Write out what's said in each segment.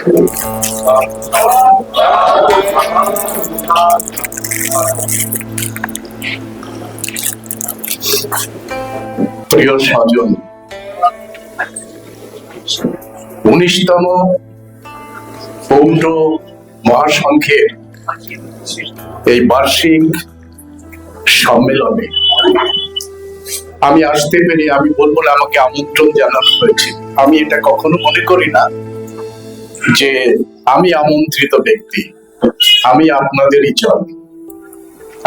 প্রিয় স্বজন, 19তম পৌর মহাসংঘের এই বার্ষিক সম্মেলনে আমি আসতে পেরে আমি বলবো না আমাকে আমন্ত্রণ জানানো হয়েছে। আমি এটা কখনো মনে করি না যে আমি আমন্ত্রিত ব্যক্তি, আমি আপনাদেরই জন।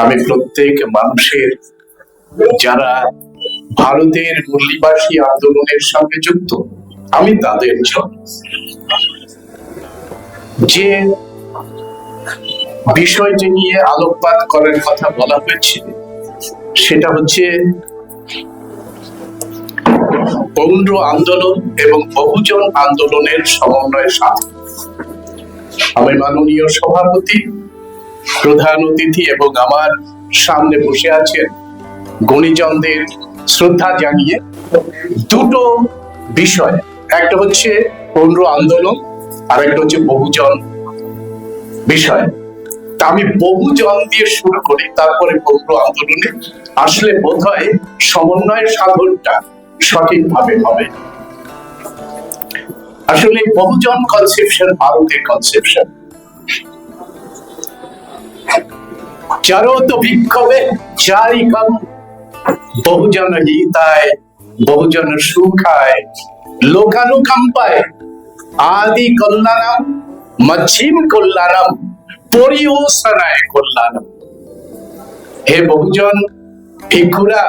আমি প্রত্যেক মানুষের যারা ভারতের মূল্যবাসী আন্দোলনের সঙ্গে যুক্ত, আমি তাদের জন। যে বিষয়টি নিয়ে আলোকপাত করার কথা বলা হয়েছে সেটা হচ্ছে পৌর আন্দোলন এবং বহুজন আন্দোলনের সমন্বয়ের সাথে। আমি মাননীয় সভাপতি, প্রধান অতিথি এবং আমার সামনে বসে আছেন গুণীজনদের শ্রদ্ধা জানিয়ে দুটো বিষয়, একটা হচ্ছে পৌর আন্দোলন আর একটা হচ্ছে বহুজন বিষয়। তা আমি বহুজন দিয়ে শুরু করি, তারপরে পৌর আন্দোলনে আসলে বোধহয় সমন্বয়ের সাধনটা সঠিকভাবে হবে। আসলে বহুজন কনসেপশন ভারতের কনসেপশন। চারো তো বিক্ষোভে চারিকম বহুজন হিতায় বহুজন সুখায় লোকানুকম্পায় আদি কল্যাণম মধ্যম কল্যাণম পরিওসনায় কল্যাণম। হে বহুজন ভিক্ষুরা,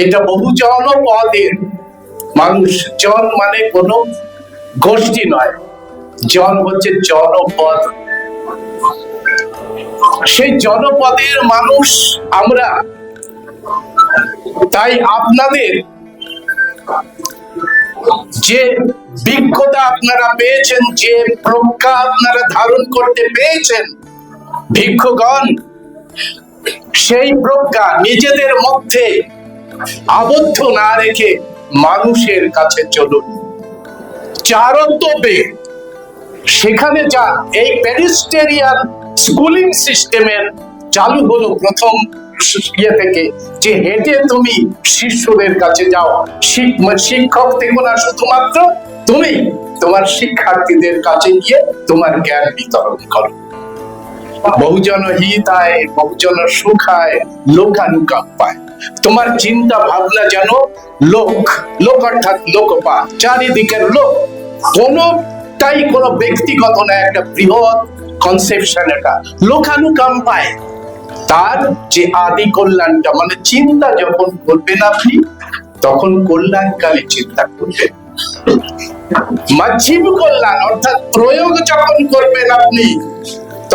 এটা বহুজন পদের মানুষ। জন মানে কোনো গোষ্ঠী নয়, জন হচ্ছে জনপদ। সেই জনপদের মানুষ আমরা। তাই আপনাদের যে বিজ্ঞতা আপনারা পেয়েছেন, যে প্রজ্ঞা আপনারা ধারণ করতে পেয়েছেন ভিক্ষুগণ, সেই প্রজ্ঞা নিজেদের মধ্যে আবদ্ধ না রেখে মানুষের কাছে চলুন। চারত্বে সেখানে যা এই প্যারিস্টেরিয়ান স্কুলিং সিস্টেমের চালু হলো প্রথম থেকে, যে হেঁটে তুমি শিষ্যদের কাছে যাও। শিক্ষক থেকে না শুধুমাত্র, তুমি তোমার শিক্ষার্থীদের কাছে গিয়ে তোমার জ্ঞান বিতরণ করো। বহুজন হিতায় বহুজন সুখায় লোকানুকম্পায়। তোমার চিন্তা ভাবনা যেন লোক অর্থাৎ লোকপাত, চারিদিকের লোক, কোনটাই কোনো ব্যক্তিগত না, একটা বৃহৎ কনসেপশন। এটা লোকানুকম্পায় তার যে আদি কল্যাণটা, মানে চিন্তা যখন করবেন আপনি তখন কল্যাণকারী চিন্তা করবেন। মধ্যম কল্যাণ অর্থাৎ প্রয়োগ যখন করবেন আপনি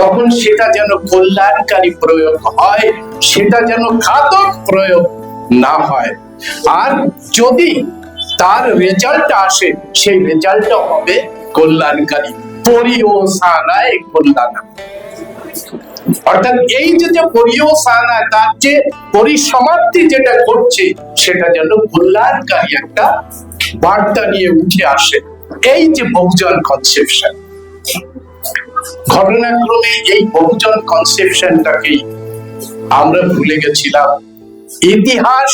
তখন সেটা যেন কল্যাণকারী প্রয়োগ হয়, সেটা যেন ঘাতক প্রয়োগ না হয়। আর যদি তার রেজাল্ট আসে, সেই রেজাল্টটা হবে কল্যাণকারী। পরিওসানায় কল্যাণম। অর্থাৎ এই যে পরিওসানা, তার যে পরিসমাপ্তি যেটা করছে সেটা যেন কল্যাণকারী একটা বার্তা নিয়ে উঠে আসে। এই যে বহুজন কনসেপশন, ঘটনাক্রমে এই বহুজন কনসেপশনটাকেই আমরা ভুলে গেছিলাম। ইতিহাস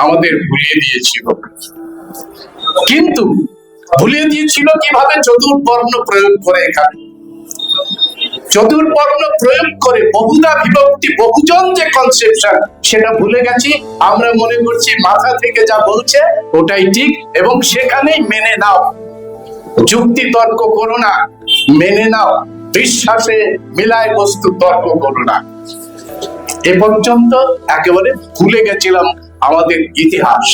আমাদের ভুলিয়ে দিয়েছিল, কিন্তু ভুলিয়ে দিয়েছিল কিভাবে? চতুর্বর্ণ প্রয়োগ করে। এখানে চতুর্বর্ণ প্রয়োগ করে বহুদা বিভক্তি, বহুজন যে কনসেপশন সেটা ভুলে গেছি। আমরা মনে করছি মাথা থেকে যা বলছে ওটাই ঠিক এবং সেখানেই মেনে নাও। যুক্তি তর্ক করো না, মেনে নাও। বিশ্বাসে মিলায় বস্তু তর্ক করো না। এ পর্যন্ত একেবারে ভুলে গেছিলাম আমাদের ইতিহাস।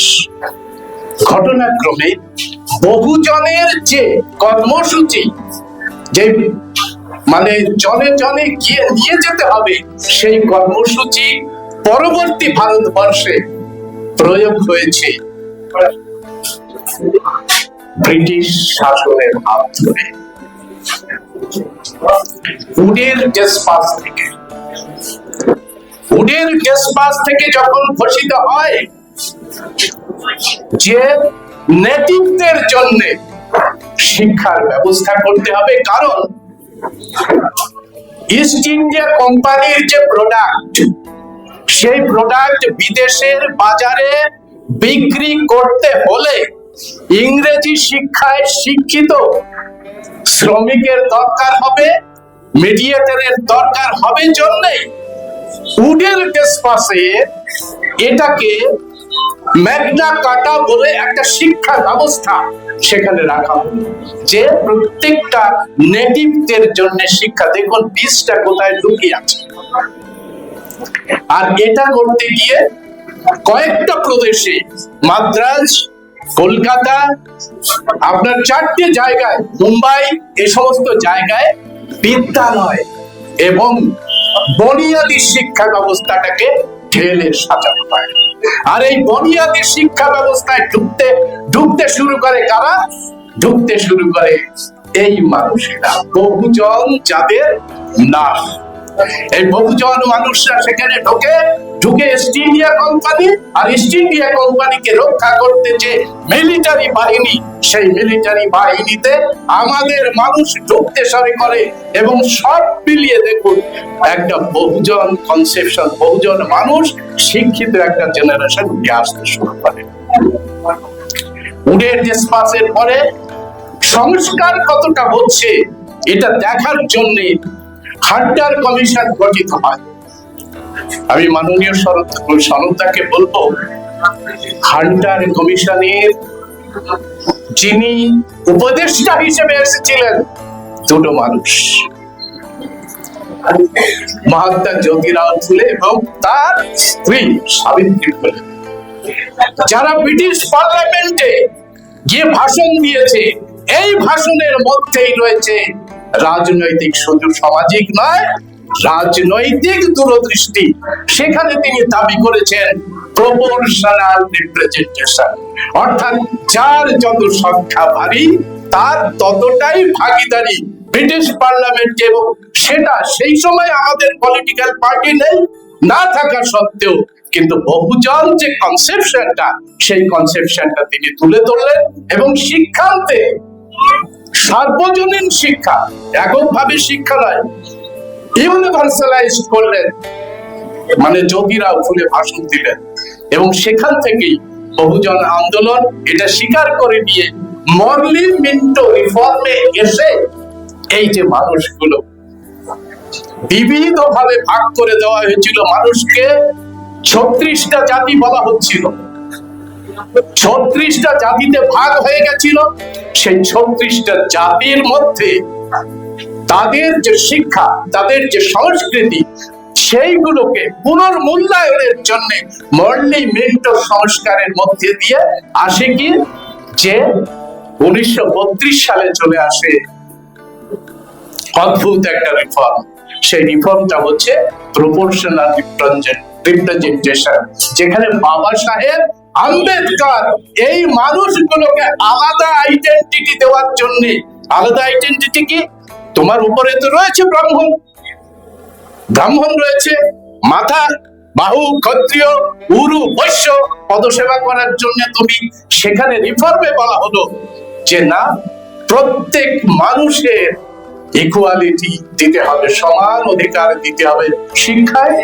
ঘটনাক্রমে বহুজনের যে কর্মসূচি, যে মানে জনে জনে গিয়ে নিয়ে যেতে হবে, সেই কর্মসূচি পরবর্তী ভারতবর্ষে প্রয়োগ হয়েছে ব্রিটিশ শাসনের হাত ধরে। উডের গেস্পাস থেকে যখন ঘোষিত হয় যে নেটিভদের জন্য শিক্ষার ব্যবস্থা করতে হবে, কারণ ইস্ট ইন্ডিয়া কোম্পানির যে প্রোডাক্ট, সেই প্রোডাক্ট বিদেশের বাজারে বিক্রি করতে হলে ইংরেজি শিক্ষায় শিক্ষিত শ্রমিকের দরকার হবে, মিডিয়েটরের দরকার হবে। জন্যই উডের ডেসপাসে এটাকে ম্যাগনা কার্টা বলে একটা শিক্ষা ব্যবস্থা সেখানে রাখা হলো, যে প্রত্যেকটা নেটিভদের জন্য শিক্ষা। দেখুন বীজটা কোথায় লুকিয়ে আছে। আর এটা করতে গিয়ে কয়েকটা প্রদেশে, মাদ্রাজ, কলকাতা, আপনার 4টে জায়গায়, মুম্বাই, এই সমস্ত জায়গায় বিদ্যালয় এবং বুনিয়াদী শিক্ষা ব্যবস্থাটাকে ঢেলে সাজানো হয়। আর এই বুনিয়াদী শিক্ষা ব্যবস্থায় ঢুকতে শুরু করে কারা? ঢুকতে শুরু করে এই মানুষেরা, বহুজন, যাদের নাম এই বহুজন মানুষরা সেখানে ঢুকে ইস্ট ইন্ডিয়া কোম্পানি, আর ইস্ট ইন্ডিয়া কোম্পানিকে রক্ষা করতে যে মিলিটারি বাহিনী, সেই মিলিটারি বাহিনীতে আমাদের মানুষ ঢুকতে শুরু করে। এবং সব মিলিয়ে দেখুন একটা বহুজন কনসেপশন, বহুজন মানুষ, শিক্ষিত একটা জেনারেশন উঠে আসতে শুরু করে। উডের ডেসপাসের পরে সংস্কার কতটা হচ্ছে এটা দেখার জন্য হান্টার কমিশন গঠিত হয়। আমি মাননীয় সনদাকে বলবো, হান্টার কমিশনের যিনি উপদেষ্টা হিসেবে এসেছিলেন দুটো মানুষ, মহাত্মা জ্যোতিরাও ফুলে এবং তার স্ত্রী সাবিত্রী ফুলে, যারা ব্রিটিশ পার্লামেন্টে গিয়ে ভাষণ দিয়েছে। এই ভাষণের মধ্যেই রয়েছে রাজনৈতিক, শুধু সামাজিক নয়, রাজনৈতিক দূরদৃষ্টি। সেখানে তিনি দাবি করেছেন প্রপোর্শনাল রিপ্রেজেন্টেশন, অর্থাৎ যার যত সংখ্যা ভারী তার ততটাই ভাগিদারি ব্রিটিশ পার্লামেন্টে। এবং সেটা সেই সময় আমাদের পলিটিক্যাল পার্টি নেই, না থাকা সত্ত্বেও কিন্তু বহুজন যে কনসেপশনটা, সেই কনসেপশনটা তিনি তুলে ধরলেন এবং শিক্ষান্তে সার্বজনীন শিক্ষা, এককভাবে শিক্ষা নয়, ইউনিভার্সালাইজ করলেন। মানে জ্যোতিরাও ফুলে ভাষণ দিলেন এবং সেখান থেকেই বহুজন আন্দোলন এটা স্বীকার করে নিয়ে মরলি মিন্টো রিফর্মে এসে এই যে মানুষগুলো বিবিধভাবে ভাগ করে দেওয়া হয়েছিল, মানুষকে 36টা জাতি বলা হচ্ছিল, 36টা জাতিতে ভাগ হয়ে গেছিল। সেই 36টা জাতির মধ্যে তাদের যে শিক্ষা, তাদের যে সংস্কৃতি, সেইগুলোকে পুনর্মূল্যায়নের জন্য মরলি মিন্টো সংস্কারের মধ্যে দিয়ে আসে কি, যে 1932 সালে চলে আসে অদ্ভুত একটা রিফর্ম। সেই রিফর্মটা হচ্ছে প্রপোর্শনাল রিপ্রেজেন্টেশন, যেখানে বাবা সাহেব আম্বেদকর এই মানুষগুলোকে আলাদা আইডেন্টিটি দেওয়ার জন্য, আলাদা আইডেন্টিটি কি, তোমার উপরে তো রয়েছে ব্রাহ্মণ রয়েছে, মাথা, বাহু, ক্ষত্রিয়, উরু, বৈশ্য, পদসেবা করার জন্য তুমি সেখানে রিফর্মে বলা হলো যে না, প্রত্যেক মানুষের ইকুয়ালিটি দিতে হবে, সমান অধিকার দিতে হবে শিক্ষায়,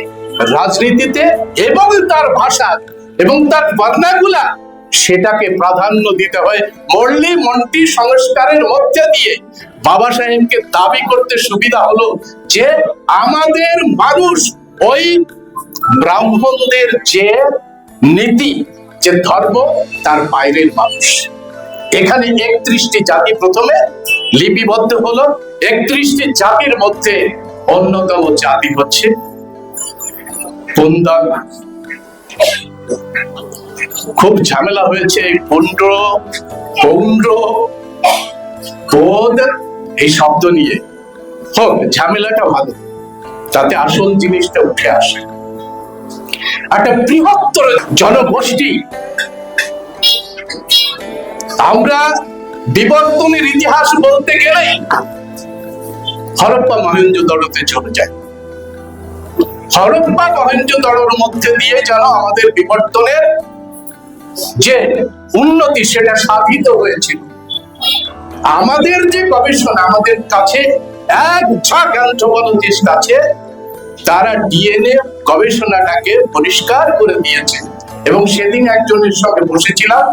রাজনীতিতে এবং তার ভাষা এবং তার বর্ণাগুলা, সেটাকে প্রাধান্য দিতে হয়। মরলি মন্টি সংস্কারের মধ্যে দিয়ে বাবা সাহেবকে দাবি করতে সুবিধা হলো যে আমাদের মানুষ ওই ব্রাহ্মণদের যে নীতি, যে ধর্ম, তার বাইরের মানুষ। এখানে 31টি জাতি প্রথমে লিপিবদ্ধ হলো। 31টি জাতির মধ্যে অন্যতম জাতি হচ্ছে পুন্দর। খুব ঝামেলা হয়েছে পৌন্ড্র, বোধ এই শব্দ নিয়ে। হোক, ঝামেলাটা ভালো, তাতে আসল জিনিসটা উঠে আসে। একটা বৃহত্তর জনগোষ্ঠী। আমরা বিবর্তনের ইতিহাস বলতে গেলেই হরপ্পা মহেঞ্জোদারোতে চলে যায়। হরপ্পা মহেঞ্জোদারোর মধ্যে দিয়ে যেন আমাদের বিবর্তনের যে উন্নতি, সেটা সাধিত হয়েছিল। আমাদের যে গবেষণা, আমাদের কাছে এক ঝাঁক অ্যানথ্রোপোলজিস্ট আছে, তারা ডিএনএ গবেষণাটাকে পরিষ্কার করে দিয়েছে। এবং সেদিন একজনের সঙ্গে বসেছিলাম,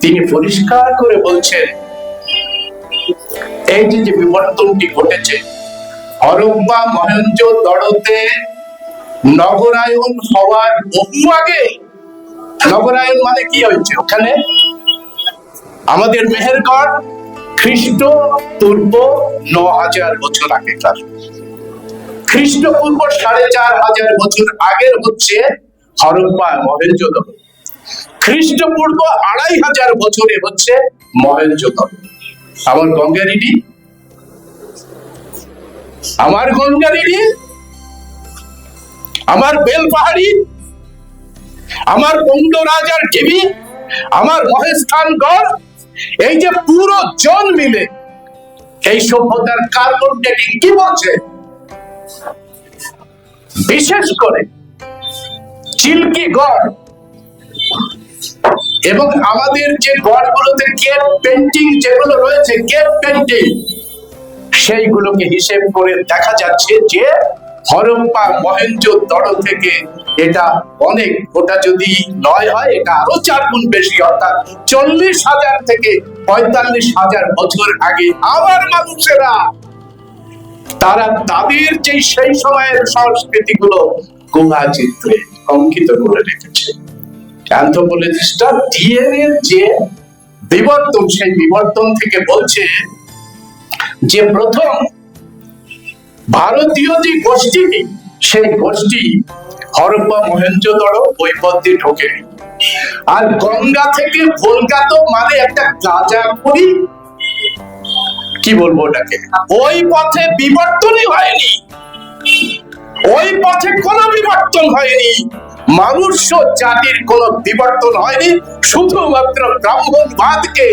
তিনি পরিষ্কার করে বলছেন এই যে বিবর্তনটি ঘটেছে হরপ্পা মহেঞ্জোদড়োতে নগরায়ন হওয়ার বহু আগে। নগরায়ন মানে কি হয়েছে ওখানে? আমাদের মেহেরগড় খ্রিস্টপূর্ব ৯,০০০ বছর আগেকার, খ্রিস্টপূর্ব ৪,৫০০ বছর আগের হচ্ছে হরপ্পা মহেঞ্জোদড়ো, খ্রিস্টপূর্ব ২,৫০০ বছরে হচ্ছে মহেঞ্জোদড়ো। আমার গঙ্গারিডি, আমার গঙ্গারিডি, আমার বেলপাহাড়ি, আমার পৌণ্ড রাজার ঢিবি, আমার মহেশখানগড়, এই যে পুরো জন মিলে এই সভ্যতার কার্বন ডেটিং কি বলছে? বিশেষ করে চিল্কি গড় এবং আমাদের যে গড়গুলোতে কেভ পেন্টিং যেগুলো রয়েছে, কেভ পেন্টিং, সেইগুলোকে হিসেব করে দেখা যাচ্ছে যে হরপ্পা মহেঞ্জোদড়ো থেকে এটা অনেক, ওটা যদি ৯ হয় এটা আরো ৪ গুণ বেশি, অর্থাৎ ৪০,০০০ থেকে ৪৫,০০০ বছর আগে আমার মানুষেরা তারা তাদের যে সেই সময়ের সংস্কৃতিগুলো গুহা চিত্রে অঙ্কিত করে রেখেছে। অ্যানথ্রোপোলজিস্টরা ডিএনএর যে বিবর্তন, সেই বিবর্তন থেকে বলছে যে প্রথম ভারতীয় যে গোষ্ঠীটি, সেই গোষ্ঠী হরপ্পা মহেঞ্জোদড়ো ওই পথ দিয়ে ঢোকেনি। আর গঙ্গা থেকে ভোলগা তো মানে একটা গাঁজাখড়ি, কি বলবো ওটাকে, ওই পথে বিবর্তনই হয়নি, ওই পথে কোনো বিবর্তন হয়নি, মানুষ জাতির কোনো বিবর্তন হয়নি। শুধুমাত্র ব্রাহ্মণবাদকে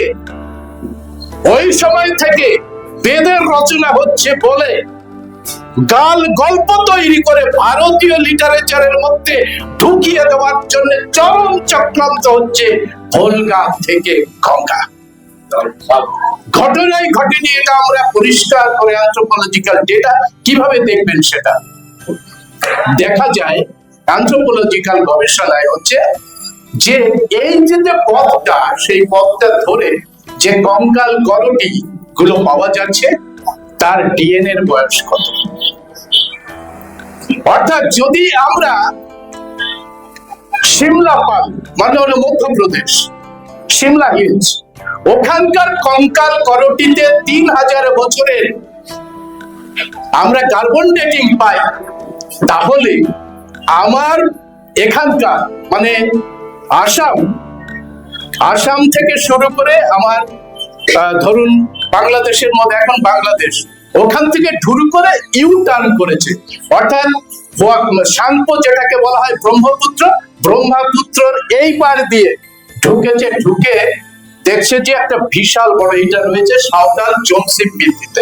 ওই সময় থেকে বেদের রচনা হচ্ছে বলে গাল গল্প তৈরি করে ভারতীয় লিটারেচারের মধ্যে ঢুকিয়ে দেওয়ার জন্য চরম চক্রান্ত হচ্ছে ভোলগা থেকে গঙ্গা। ঘটনাই ঘটেনি, এটা আমরা পরিষ্কার করে অ্যানথ্রোপোলজিক্যাল ডেটা কিভাবে দেখবেন সেটা দেখা যায়। অ্যানথ্রোপোলজিক্যাল গবেষণায় হচ্ছে যে এই যে পথটা, সেই পথটা ধরে যে কঙ্কাল গড়টি গুলো পাওয়া যাচ্ছে তার ডিএনএর বয়স কত। অর্থাৎ যদি আমরা সিমলা পাল মানে হলো মধ্যপ্রদেশ, সিমলা হিলস, ওখানকার কঙ্কাল গড়টিতে ৩,০০০ বছরের আমরা কার্বন ডেটিং পাই, তাহলে আমার এখানকার মানে আসাম থেকে শুরু করে আমার ধরুন বাংলাদেশের মধ্যে, এখন বাংলাদেশ, ওখান থেকে শুরু করে ইউ টার্ন করেছে, অর্থাৎ সাংপো যেটাকে বলা হয় ব্রহ্মপুত্রর এই পার দিয়ে ঢুকেছে, ঢুকে দেখছে যে একটা বিশাল বড় এটা রয়েছে সাঁওতাল জংসি বৃদ্ধিতে,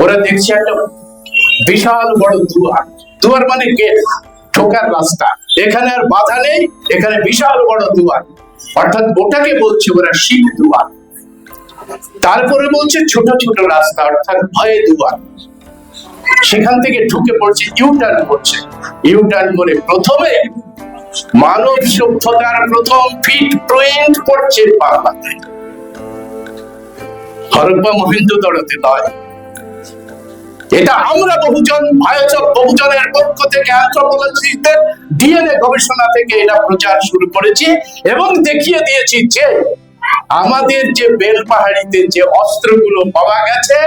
ওরা দেখছে একটা বিশাল বড় দুয়ার মানে গেট, ঢোকার রাস্তা, এখানে আর বাধা নেই, এখানে বিশাল বড় দুয়ার, অর্থাৎ ওটাকে বলছে ওরা শিখ দুয়ার। তারপরে বলছে ছোট ছোট রাস্তা, অর্থাৎ ভয়ে দুয়ার, সেখান থেকে ঢুকে পড়ছে, ইউটার্ন করছে, ইউটার্ন করে প্রথমে মানব সভ্যতার প্রথম ফিট প্রিন্ট পড়ছে বাংলাতে, হরপ্পা মহেঞ্জোদড়োতে নয়। এটা আমরা বহুজনের পক্ষ থেকে অ্যানথ্রোপোলজিস্টদের ডিএনএ গবেষণা থেকে এটা প্রচার শুরু করেছি এবং দেখিয়ে দিয়েছি যে আমাদের যে বেলপাহাড়িতে যে অস্ত্রগুলো পাওয়া গেছে,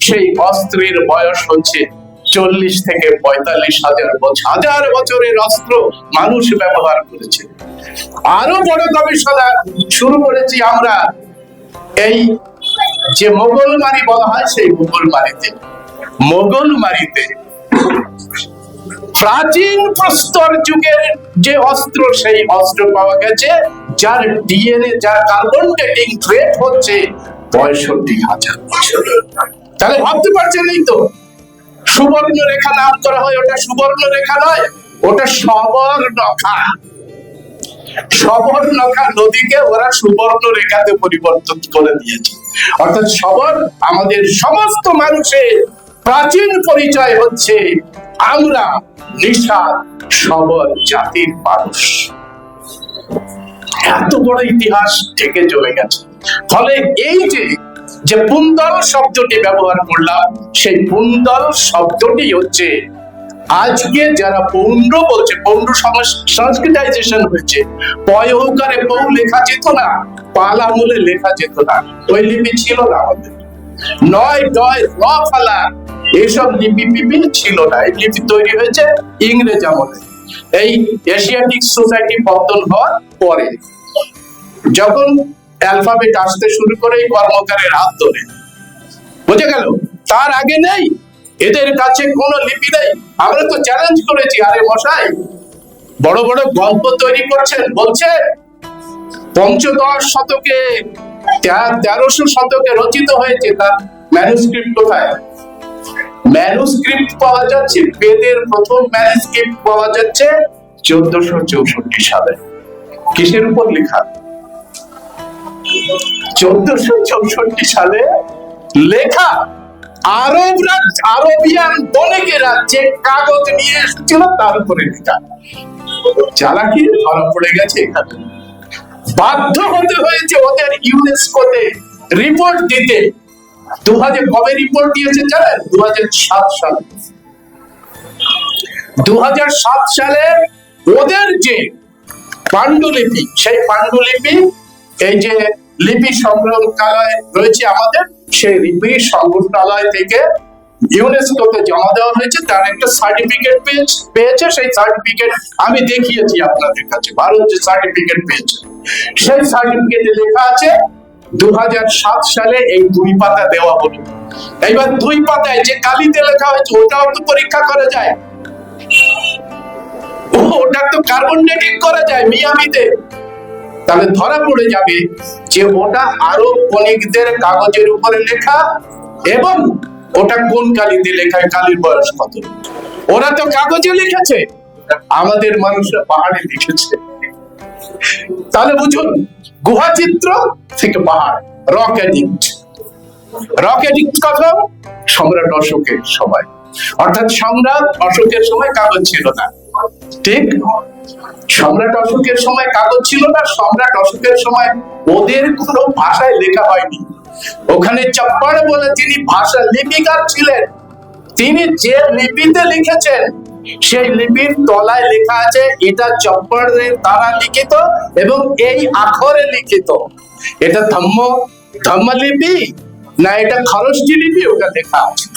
সেই অস্ত্রের বয়স হচ্ছে ৪০ থেকে ৪৫,০০০ বছর, ১০০০ বছরের অস্ত্র মানুষ ব্যবহার করেছে। আরো বড় গবেষণা শুরু করেছি আমরা এই যে মোগলমারি বলা হয়, সেই মোগলমারিতে প্রাচীন প্রস্তর যুগের যে অস্ত্র, সেই অস্ত্র পাওয়া গেছে যার ডিএনএ, যার কার্বন ডেটিং রেট হচ্ছে ৬৫,০০০ বছর। তাহলে ভাবতে পারছেন, এই তো সুবর্ণ রেখা নাম করা হয়, ওটা সুবর্ণ রেখা নয়, ওটা সবর্ণখা। সবর্ণখা নদীকে ওরা সুবর্ণ রেখাতে পরিবর্তন করে দিয়েছে। অর্থাৎ সবার, আমাদের সমস্ত মানুষের প্রাচীন পরিচয় হচ্ছে আমরা নিশাদ সবর জাতির মানুষ। এত বড় ইতিহাস থেকে চলে গেছে। ফলে এই যে পুন্দল শব্দটি ব্যবহার করলাম, সেই পুন্দল শব্দটি হচ্ছে আজকে যারা পৌণ্ড বলছে, পৌণ্ড সংস্কৃতাইজেশন হয়েছে, পয়কারে পৌ লেখা যেত না, পাল আমলে লেখা যেত না, ওই লিপি ছিল না আমাদের। নয় ডয় র ফালা এইসব লিপি ছিল না। এই লিপি তৈরি হয়েছে ইংরেজ আমলে, এই এশিয়াটিক সোসাইটি পতন হওয়ার পরে, যখন অ্যালফাবেট আসতে শুরু করে এই কর্মকারের হাত ধরে। বুঝে গেল? তার আগে নেই, এদের কাছে কোনো লিপি নেই। আমরা তো চ্যালেঞ্জ করেছি, আরে মশাই বড় বড় গল্প তৈরি করছেন, বলছে পঞ্চদশ শতকে 1300 শতকে রচিত হয়েছে, তার ম্যানুস্ক্রিপ্ট কোথায়? ম্যানুস্ক্রিপ্ট পাওয়া যাচ্ছে, বেদের প্রথম ম্যানুস্ক্রিপ্ট পাওয়া যাচ্ছে 1464 সালে। কিসের উপর লেখা? 1464 সালে লেখা। আরবিয়ান বণিকেরা যে কাগজ নিয়ে এসেছিল তার উপরে লেখা। চালাকি ধরা পড়ে গেছে এখানে। বাধ্য হতে হয়েছে ওদের ইউনেস্কোতে রিপোর্ট দিতে। 2000 কবে রিপোর্ট দিয়েছে জানেন? 2007 সালে। 2007 সালে ওদের যে পাণ্ডুলিপি, সেই পাণ্ডুলিপি, এই যে লিপি সংগ্রহালয় রয়েছে আমাদের, সেই লিপি সংগ্রহালয় থেকে ইউনেস্কোতে জমা দেওয়া হয়েছে। তার একটা সার্টিফিকেট পেয়েছে। সেই সার্টিফিকেট আমি দেখিয়েছি আপনাদের কাছে। ভারত যে সার্টিফিকেট পেয়েছে, সেই সার্টিফিকেটে লেখা আছে 2007 সালে এই 2 পাতা দেওয়া হলো। এইবার 2 পাতায় যে কালিতে লেখা হয়েছে ওটাও তো পরীক্ষা করা যায়, ওটা তো কার্বন ডেটিং করা যায় মিয়ামিতে। তাহলে ধরা পড়ে যাবে যে ওটা আরব বণিকদের কাগজের উপরে লেখা, এবং ওটা কোন কালিতে লেখা, কালির বয়স কত। ওরা তো কাগজে লিখেছে, আমাদের মানুষরা পাহাড়ে লিখেছে। তাহলে বুঝুন, গুহা চিত্র থেকে পাহাড়, রক এডিক্ট। রক এডিক্ট কখন? সম্রাট অশোকের সময়। অর্থাৎ সম্রাট অশোকের সময় কাগজ ছিল না, ঠিক? সম্রাট অশোকের সময় কাগজ ছিল না। সম্রাট অশোকের সময় ওদের কোনো ভাষায় লেখা হয়নি। ওখানে চপ্পড় বলে তিনি ভাষা লিপিকার ছিলেন। তিনি যে লিপিতে লিখেছেন, সেই লিপির তলায় লেখা আছে এটা চপ্পড়ের দ্বারা লিখিত এবং এই আখরে লিখিত। এটা ধম্মলিপি না এটা খরষ্টি লিপি, ওটা লেখা আছে।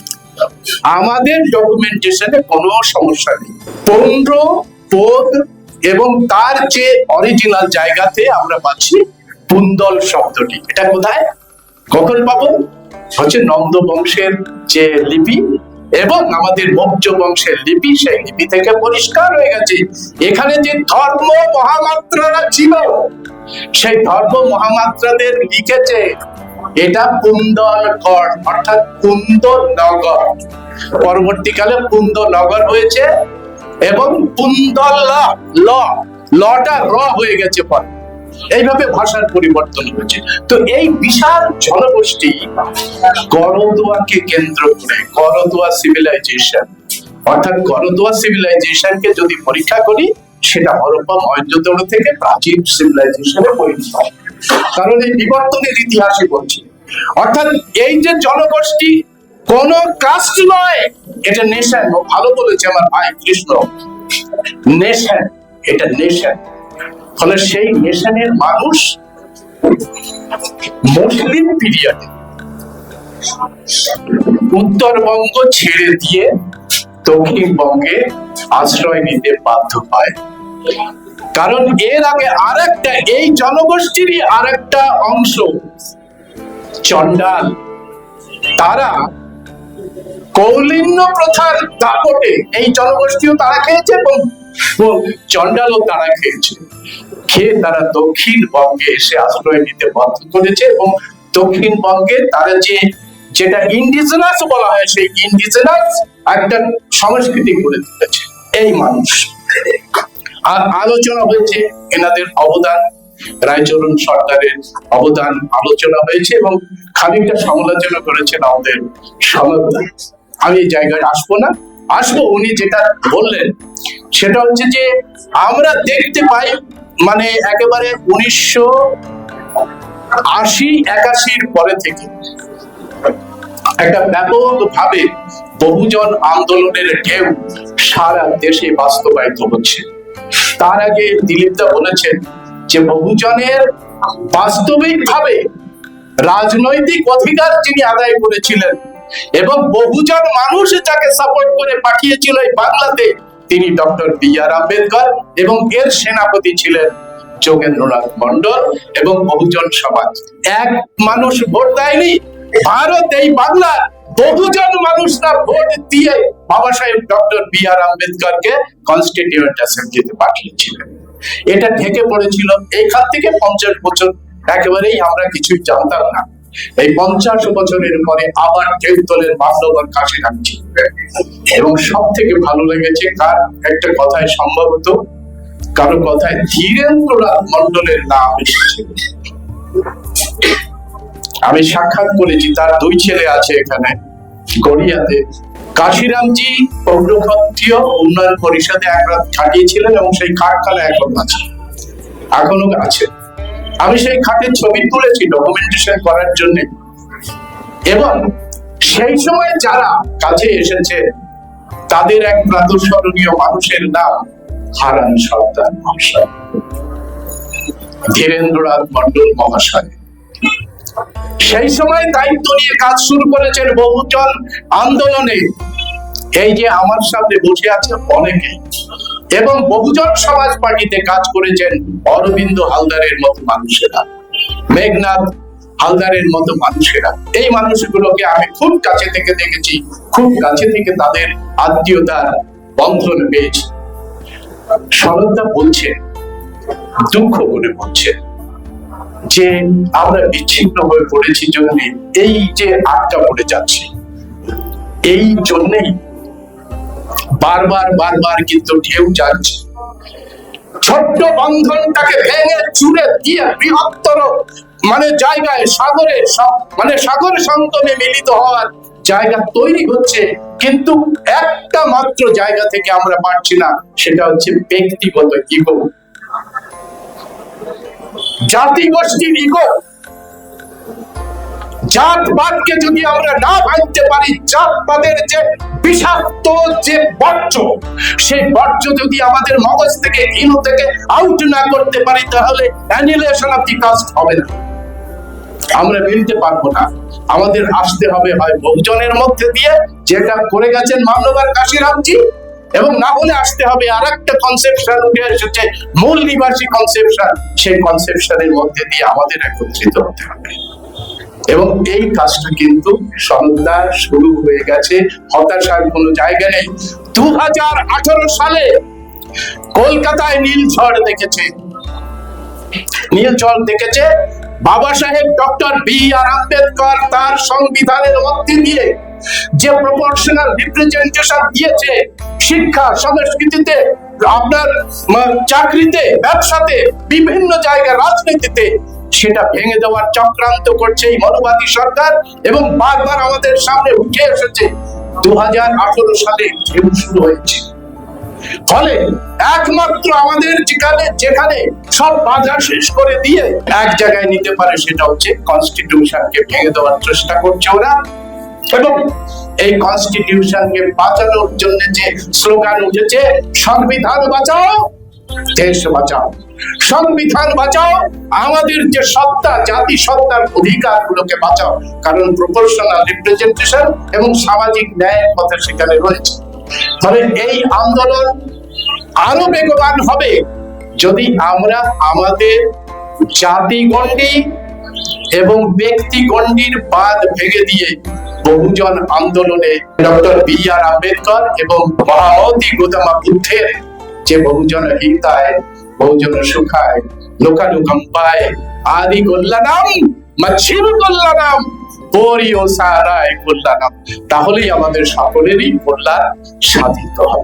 আমাদের ডকুমেন্টেশনে কোনো সমস্যা নেই। পৌণ্ড, পদ এবং তার যে অরিজিনাল জায়গাতে আমরা পাচ্ছি পুন্দল শব্দটি। এটা কোথায়, কখন পাবো? হচ্ছে নন্দ বংশের যে লিপি এবং আমাদের মৌর্য বংশের লিপি, সেই লিপি থেকে পরিষ্কার হয়ে গেছে এখানে যে ধর্ম মহামাত্রারা ছিল, সেই ধর্ম মহামাত্রাদের লিখেছে এটা পুন্দলগড়, অর্থাৎ পুন্দ নগর। পরবর্তীকালে পুন্দ নগর হয়েছে এবং পুন্দল লটা র হয়ে গেছে পরে। এইভাবে ভাষার পরিবর্তন হয়েছে। তো এই বিশাল জনগোষ্ঠী করদোয়াকে কেন্দ্র করে, করদোয়া সিভিলাইজেশন, অর্থাৎ করদোয়া সিভিলাইজেশনকে যদি পরীক্ষা করি, সেটা হরপ্পা মহেঞ্জোদারো থেকে প্রাচীন সিভিলাইজেশনে পরিণত হয়। কারণ এই বিবর্তনের ইতিহাসে বলছি। অর্থাৎ এই যে জনগোষ্ঠী কোন কাস্ট নয়, এটা নেশন। ভালো বলেছে আমার ভাই কৃষ্ণ, নেশন, এটা নেশন। ফলে সেই নেশনের মানুষ মুসলিম পিরিয়ডে উত্তরবঙ্গ ছেড়ে দিয়ে দক্ষিণবঙ্গে আশ্রয় নিতে বাধ্য হয়। কারণ এর আগে আরেকটা, এই জনগোষ্ঠীরই আরেকটা অংশ চন্ডাল, তারা কৌলিন্য প্রথার দাপটে এই জনগোষ্ঠীও তারা খেয়েছে এবং চন্ডালও তারা খেয়েছে। খেয়ে তারা দক্ষিণবঙ্গে এসে আশ্রয় নিতে বাধ্য করেছে এবং দক্ষিণবঙ্গে তারা যেটা ইন্ডিজিনাস বলা হয়, সেই ইন্ডিজিনাস একটা সংস্কৃতি গড়ে তুলেছে এই মানুষ। আর আলোচনা হয়েছে এনাদের অবদান, রায়চরণ সরকারের অবদান আলোচনা হয়েছে এবং খানিকটা সমালোচনা করেছেন আমাদের সনদদা। আমি এই জায়গায় আসবো উনি যেটা বললেন সেটা হচ্ছে যে আমরা দেখতে পাই মানে একেবারে 1980-81 পরে থেকে একটা ব্যাপকভাবে বহুজন আন্দোলনের ঢেউ সারা দেশে বাস্তবায়িত হচ্ছে। তার আগে দিলীপদা বলেছেন যে বহুজনের বাস্তবিকভাবে রাজনৈতিক অধিকার যিনি আদায় করেছিলেন এবং বহুজন মানুষ যাকে সাপোর্ট করে পাঠিয়েছিল এই বাংলাতে, তিনি ডক্টর বি.আর. আম্বেদকর, এবং এর সেনাপতি ছিলেন যোগেন্দ্রনাথ মন্ডল এবং বহুজন সমাজ। এক মানুষ ভোট দেয়নি, ভারত এই বাংলার বহুজন মানুষরা ভোট দিয়ে বাবা সাহেব ডক্টর বি.আর. আম্বেদকরকে কনস্টিটিউয়েন্ট অ্যাসেম্বলিতে পাঠিয়েছিলেন। এটা ঢেকে পড়েছিল। এইখান থেকে 50 বছর একেবারেই আমরা কিছুই জানতাম না। এই 50 বছরের পরে আবার ঢেউ তোলেন মান্যবর কাশীরামজি। এবং সব থেকে ভালো লেগেছে কার একটা কথায়, সম্ভবত কারো কথায় ধীরেন্দ্রনাথ মন্ডলের নাম এসেছে। আমি সাক্ষাৎ করেছি, তার 2 ছেলে আছে এখানে গড়িয়াতে। কাশীরামজি পৌরক্ষত্রিয় উন্নয়ন পরিষদে একরাত খাটিয়েছিলেন এবং সেই খাটখানা এখনো আছে। আমি সেই খাটের ছবি তুলেছি ডকুমেন্টেশন করার জন্য। এবং সেই সময় যারা কাছে এসেছে তাদের এক প্রাতঃস্মরণীয় মানুষের নাম হারান সর্দার মহাশয়, ধীরেন্দ্রনাথ মন্ডল মহাশয়। সেই সময় দায়িত্ব নিয়ে কাজ শুরু করেছেন বহুজন আন্দোলনে। এই যে আমার সামনে বসে আছে অনেকে, এবং বহুজন সমাজ পার্টিতে কাজ করেছেন অরবিন্দ হালদারের মতো মানুষেরা, মেঘনাথ হালদারের মতো মানুষেরা। এই মানুষগুলোকে আমি খুব কাছে থেকে দেখেছি, খুব কাছে থেকে তাদের আত্মীয়তার বন্ধন পেয়েছি। সনদদা বলছে, দুঃখ করে বলছে যে আমরা বিচ্ছিন্ন হয়ে পড়েছি জন্য এই যে আটকা পড়ে যাচ্ছে, এই জন্যই বারবার কিন্তু ঢেউ যাচ্ছে। ছোট্ট বন্ধনটাকে ভেঙে চুরে দিয়ে বৃহত্তর জায়গায় সাগর সঙ্গমে মিলিত হওয়ার জায়গা তৈরি হচ্ছে, কিন্তু একটা মাত্র জায়গা থেকে আমরা পারছি না, সেটা হচ্ছে ব্যক্তিগত ইগো, জাতি গোষ্ঠীর ইগো। জাতবাদকে যদি আমরা না ভাঙতে পারি, জাতবাদের যে বিষাক্ত যে বর্জ্য, সেই বর্জ্য যদি আমাদের মগজ থেকে ইনো থেকে আউট না করতে পারি, তাহলে অ্যানিহিলেশন অফ দি কাস্ট হবে না, আমরা মিলতে পারবো না। আমাদের আসতে হবে হয় বহুজনের মধ্যে দিয়ে, যেটা করে গেছেন মান্যবর কাশীরামজি, এবং না হলে আসতে হবে আর একটা কনসেপশন উঠে এসেছে, মূল নিবাসী কনসেপশন। সেই কনসেপশনের মধ্যে দিয়ে আমাদের একত্রিত হতে হবে। এবং এই কাজটা কিন্তু সনদদা শুরু হয়ে গেছে, হতাশার কোনো জায়গা নেই। 2018 সালে কলকাতায় নীলঝড় দেখেছে বাবা সাহেব ডক্টর বি.আর. আম্বেদকর। তার সংবিধানের মধ্যে দিয়ে যে প্রপোর্শনাল রিপ্রেজেন্টেশন দিয়েছে শিক্ষা, সংস্কৃতিতে, আপনার চাকরিতে, ব্যবসাতে, বিভিন্ন জায়গায়, রাজনীতিতে, সেটা ভেঙে দেওয়ার চক্রান্ত করছে এই মনোবাদী সরকার। এবং বারবার আমাদের সামনে উঠে এসেছে। 2018 সালে ঢেউ শুরু হয়েছে। ফলে একমাত্র আমাদের যেখানে সব বাধা শেষ করে দিয়ে এক জায়গায় নিতে পারে, সেটা হচ্ছে কনস্টিটিউশনকে ভেঙে দেওয়ার চেষ্টা করছে ওরা। এবং এই কনস্টিটিউশনকে বাঁচানোর জন্য যে স্লোগান উঠেছে, সংবিধান বাঁচাও, দেশ বাঁচাও। সংবিধান বাঁচাও, আমাদের যে সত্তা, জাতি সত্তার অধিকার গুলোকে বাঁচাও। কারণ প্রপোর্শনাল রিপ্রেজেন্টেশন এবং সামাজিক ন্যায়ের কথা সেখানে রয়েছে। ফলে এই আন্দোলন আরো বেগবান হবে যদি আমরা আমাদের জাতিগণ্ডি এবং ব্যক্তিগণ্ডির বাদ ভেঙে দিয়ে বহুজন আন্দোলনে ডক্টর বি.আর. আম্বেদকর এবং মহামতি গৌতম বুদ্ধের যে বহুজন হিতায়, বহুজন সুখায়, লোকানুকম্পায়, আদি কল্যাণম, মচ্ছিম কল্যাণম, পরিও সারায় কল্যাণম, তাহলেই আমাদের সকলেরই কল্যাণ সাধিত হবে।